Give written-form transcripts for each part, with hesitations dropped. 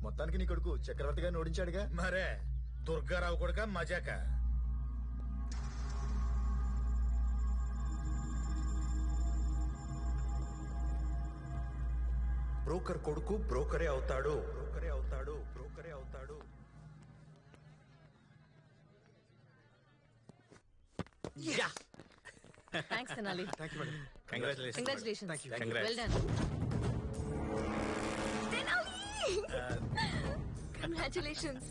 మొత్తానికి నీ కొడుకు చక్రవర్తి గారిని ఓడించాడుగా. మరే దుర్గారావు కొడుక మజాక. బ్రోకర్ కొడుకు బ్రోకరే అవుతాడు, బ్రోకరే అవుతాడు, బ్రోకరే అవుతాడు. Thanks Tenali. Thank you madam. Congratulations. Thank you. Well done. Congratulations.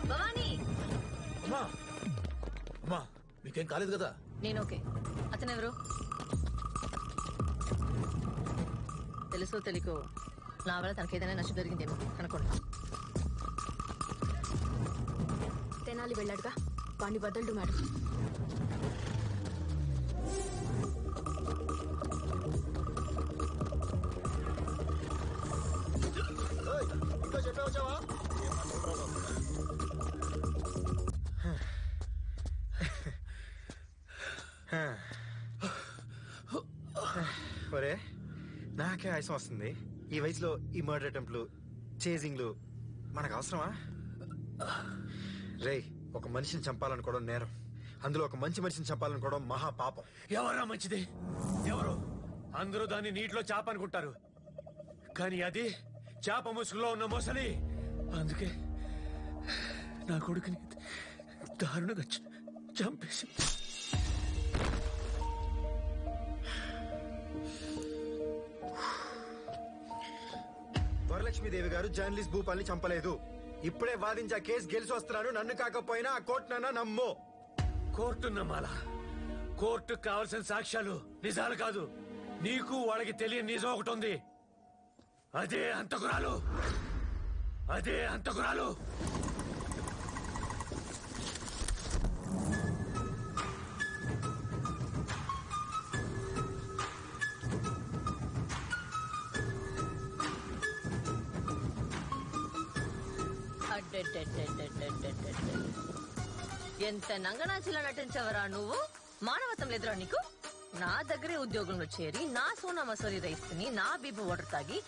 Bhavani, అమ్మా మీకేం కాలేదు కదా? నేను ఓకే. అతనెవరు? తెలుసో తెలియకో నా వల్ల తనకేదైనా నష్టం జరిగిందేమో కనుకోండి. తెనాలి వెళ్ళాడుగా, వాణ్ణి వదలడు మేడం. ఇంకా చెప్పే వచ్చావా? ఒరే నాకే ఆయాసం వస్తుంది. ఈ వయసులో ఈ మర్డర్ అటెంప్ట్లు, చేజింగ్లు మనకు అవసరమా? రే, ఒక మనిషిని చంపాలనుకోవడం నేరం, అందులో ఒక మంచి మనిషిని చంపాలనుకోవడం మహాపాపం. ఎవరా మంచిది? ఎవరు? అందరూ దాన్ని నీటిలో చేప అనుకుంటారు, కానీ అది చేప ముసుగులో ఉన్న మొసలి. అందుకే నా కొడుకుని దారుణంగా చంపేసి. వరలక్ష్మీదేవి గారు జర్నలిస్ట్ భూపాల్ని చంపలేదు. ఇప్పుడే వాదించా కేసు గెలిచి వస్తున్నాను. నన్ను కాకపోయినా ఆ కోర్టునన్నా నమ్ము. కోర్టు నమ్మాలా? కోర్టుకు కావాల్సిన సాక్ష్యాలు నిజాలు కాదు. నీకు వాళ్ళకి తెలియని నిజం ఒకటి ఉంది. అదే హంతకురాలు, అదే హంతకురాలు. ఎంత నంగనాచిలా నటించవరా నువ్వు? మానవత్వం లేదురా నీకు? నా దగ్గరే ఉద్యోగంలో చేరి నా సోనా మసూరి రైస్ తిని నా బీబు వాటర్ తాగి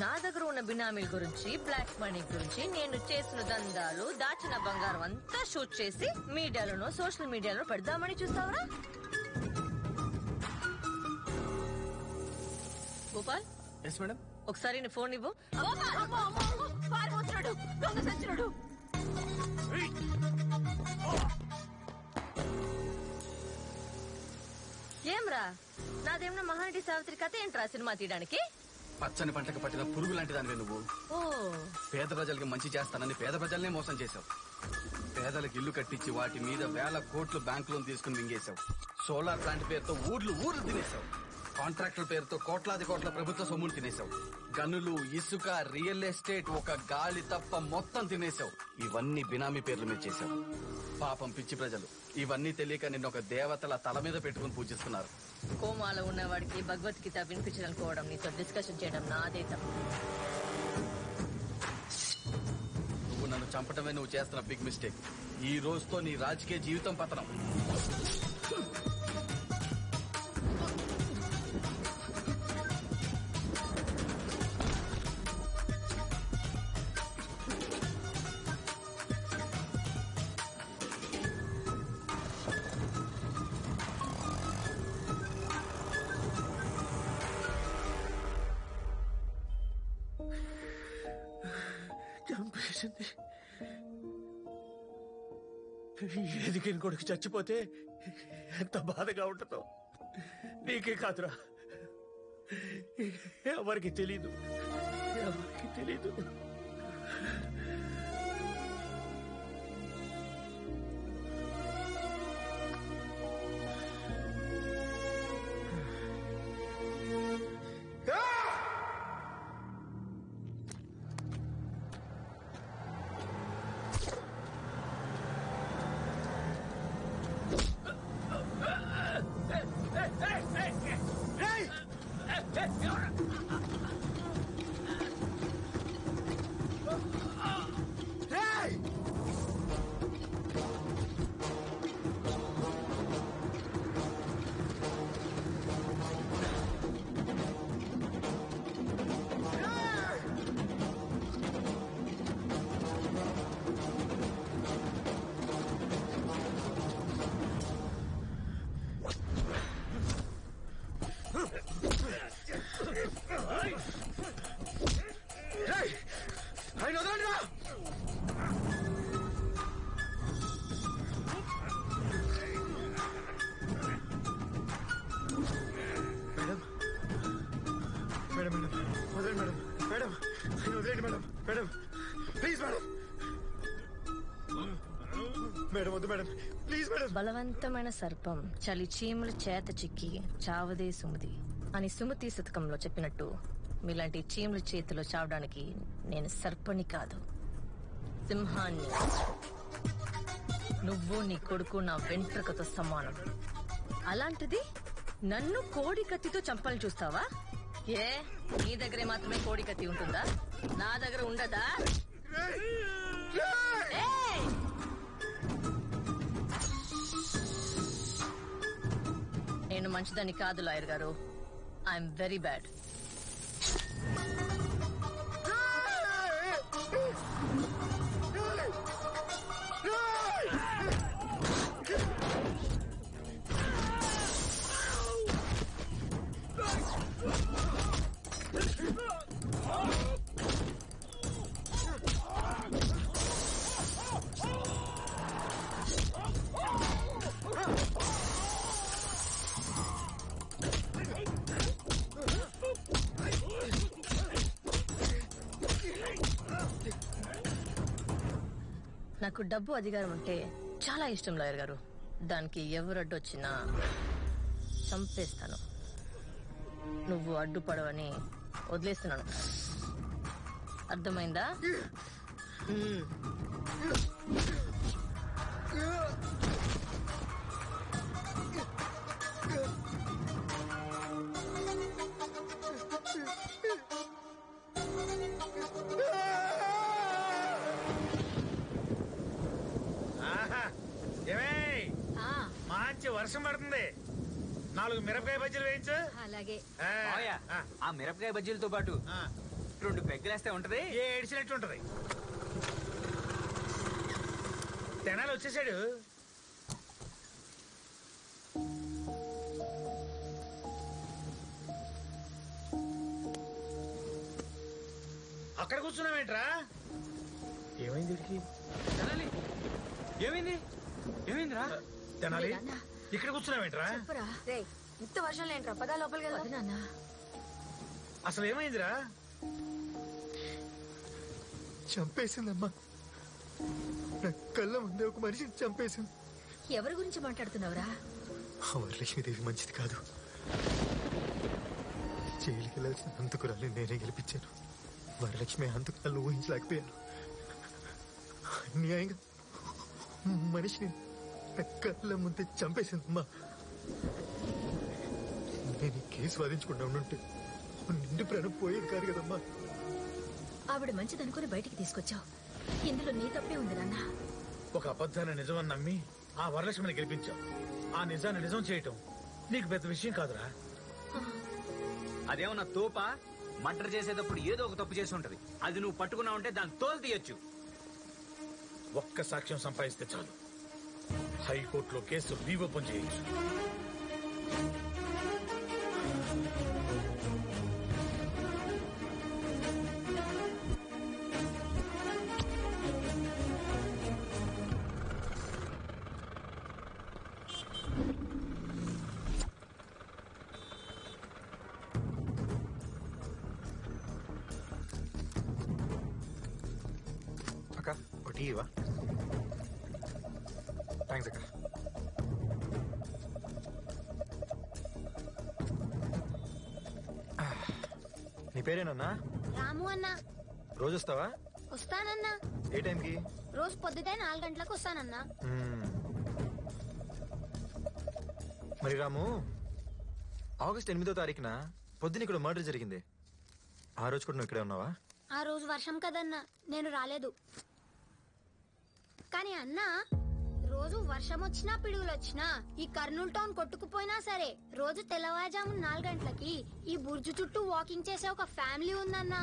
నా దగ్గర ఉన్న బినామీల గురించి, బ్లాక్ మనీ గురించి, నేను చేసిన దందాలు, దాచిన బంగారం అంతా షూట్ చేసి మీడియాలోనో సోషల్ మీడియాలో పెడదామని చూస్తావరా? గోపాల్, ఒకసారి నీ ఫోన్ ఇవ్వు. ఏమ్రా, నాదేమన్నా మహానటి సావిత్రి కథ ఏంట్రా సినిమా తీయడానికి? పచ్చని పంటకు పట్టిన పురుగు లాంటి దానివే నువ్వు. పేద ప్రజలకి మంచి చేస్తానని పేద ప్రజల్నే మోసం చేశావు. పేదలకు ఇల్లు కట్టించి వాటి మీద వేల కోట్లు బ్యాంక్ లోన్ తీసుకుని మింగేశావు. సోలార్ ప్లాంట్ పేరుతో ఊర్లు తినేశావు. కాంట్రాక్టర్ పేరుతో కోట్లాది కోట్ల ప్రభుత్వ సొమ్ములు తినేశావు. గనులు, ఇసుక, రియల్ ఎస్టేట్, ఒక గాలి తప్ప మొత్తం తినేశావు. ఇవన్నీ బినామీ పేర్ల మీద చేశావు. పాపం పిచ్చి ప్రజలు ఇవన్నీ తెలియక నిన్న ఒక దేవతల తల మీద పెట్టుకుని పూజిస్తున్నారు. కోమాలో ఉన్నవాడికి భగవద్గీత వినిపించాలనుకోవడం, నీతో డిస్కషన్ చేయడం నాదే తప్పు. నువ్వు నన్ను చంపటమే నువ్వు చేస్తున్న బిగ్ మిస్టేక్. ఈ రోజుతో నీ రాజకీయ జీవితం పతనం. చంపేసింది. ఎదిగిన కొడుకు చచ్చిపోతే ఎంత బాధగా ఉంటుందో నీకే కాదురా, ఎవరికి తెలీదు. ఆయన వదలండి రా. మేడం మేడం మేడం వదలండి మేడం మేడం ఆయన వదిలేండి madam madam please madam madam వద్దు మేడం ప్లీజ్ మేడం. బలవంతమైన సర్పం చలి చీమల చేత చిక్కి చావదే సుమతి అని సుమతి శతకంలో చెప్పినట్టు మీలాంటి చీమల చేతిలో చావడానికి నేను సర్పని కాదు, సింహాన్ని. నువ్వు నీ కొడుకు నా వెంట్రుకతో సమానం. అలాంటిది నన్ను కోడి కత్తితో చంపాలని చూస్తావా? ఏ నీ దగ్గరే మాత్రమే కోడి కత్తి ఉంటుందా? నా దగ్గర ఉండదా? ఏయ్! నేను మంచిదాన్ని కాదు లాయర్ గారు. I'm very bad. నాకు డబ్బు అధికారం అంటే చాలా ఇష్టం లాయర్ గారు. దానికి ఎవరు అడ్డొచ్చినా చంపేస్తాను. నువ్వు అడ్డుపడవని వదిలేస్తున్నాను. అర్థమైందా? మంచి వర్షం పడుతుంది. 4 మిరపకాయ బజ్జీలు వేయించు. అలాగే. ఆ మిరపకాయ బజ్జీలతో పాటు 2 పెగ్గలేస్తే ఉంటది. ఏడిచినట్టు ఉంటది. తెనాలి వచ్చేసాడు. అక్కడ కూర్చున్నావేంట్రా? ఏమైంది వీడికి? తెనాలి ఏమైంది? ఏమైందిరా? తెనాలి ఇక్కడ కూర్చున్నావేంట్రా? ఇంత వర్షం లేంట్రా, పదా లోపలికి వెళ్దాం. నాన్న అసలు ఏమైందిరా? చంపేసిందమ్మా. నా కళ్ళ ముందే ఒక మనిషిని చంపేసింది. ఎవరి గురించి మాట్లాడుతున్నావురా? వరలక్ష్మీదేవి మంచిది కాదు. జైలుకి వెళ్ళాల్సిన హంతకురాల్ని నేనే గెలిపించాను. వరలక్ష్మి హంతకురాలు ఊహించలేకపోయాను. అన్యాయంగా మనిషిని నా కళ్ళ ముందే చంపేసిందమ్మా. నేను ఈ కేసు వాదించకుండా ఉండుంటే నిండు ప్రాణం పోయేది కాదు కదమ్మా. ఆవిడ మంచిదనుకుని బయటికి తీసుకొచ్చావు. ఇందులో నీ తప్పే ఉంది నాన్న. ఒక అబద్ధాన్ని నిజమని నమ్మి ఆ వరలక్ష్మిని గెలిపించావు. ఆ నిజాన్ని నిజం చేయటం నీకు పెద్ద విషయం కాదురా. అదేమన్నా తోపా? మర్డర్ చేసేటప్పుడు ఏదో ఒక తప్పు చేసి ఉంటది. అది నువ్వు పట్టుకున్నావు అంటే దాన్ని తోలు తీయొచ్చు. ఒక్క సాక్ష్యం సంపాదిస్తే చాలు, హైకోర్టులో కేసు రీఓపెన్ చేయొచ్చు. అక్క ఒకటి ఇవా. థ్యాంక్స్ అక్క. నీ పేరేనన్నా? రాము అన్నా. రోజు వస్తావా? వస్తానన్నా. ఏ టైంకి? రోజు పొద్దుటే 4 గంటలకు వస్తానన్నా. మరి రాము, ఆగస్ట్ 8వ తారీఖున పొద్దున ఇక్కడ మర్డర్ జరిగింది. ఆ రోజు కూడా నువ్వు ఇక్కడే ఉన్నావా? ఆ రోజు వర్షం కదన్నా, నేను రాలేదు. కానీ అన్నా, రోజు వర్షం వచ్చినా పిడుగులు వచ్చినా ఈ కర్నూలు టౌన్ కొట్టుకుపోయినా సరే రోజు తెల్లవారుజాము 4 గంటలకి ఈ బుర్జు చుట్టూ వాకింగ్ చేసే ఒక ఫ్యామిలీ ఉందన్నా.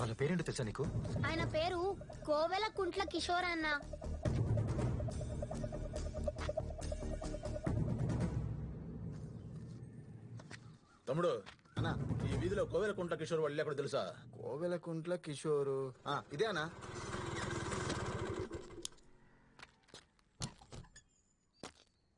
వాళ్ళ పేరేంటో తెలుసా నీకు? ఆయన పేరు కోవెల కుంట్ల కిషోర్ అన్నా. తమ్ముడు అన్నా, ఈ వీధిలో కోవెల కుంట్ల కిషోర్ వాళ్ళు ఎక్కడ తెలుసా? కోవెలకుంట్ల కిషోరు ఇదే అన్నా.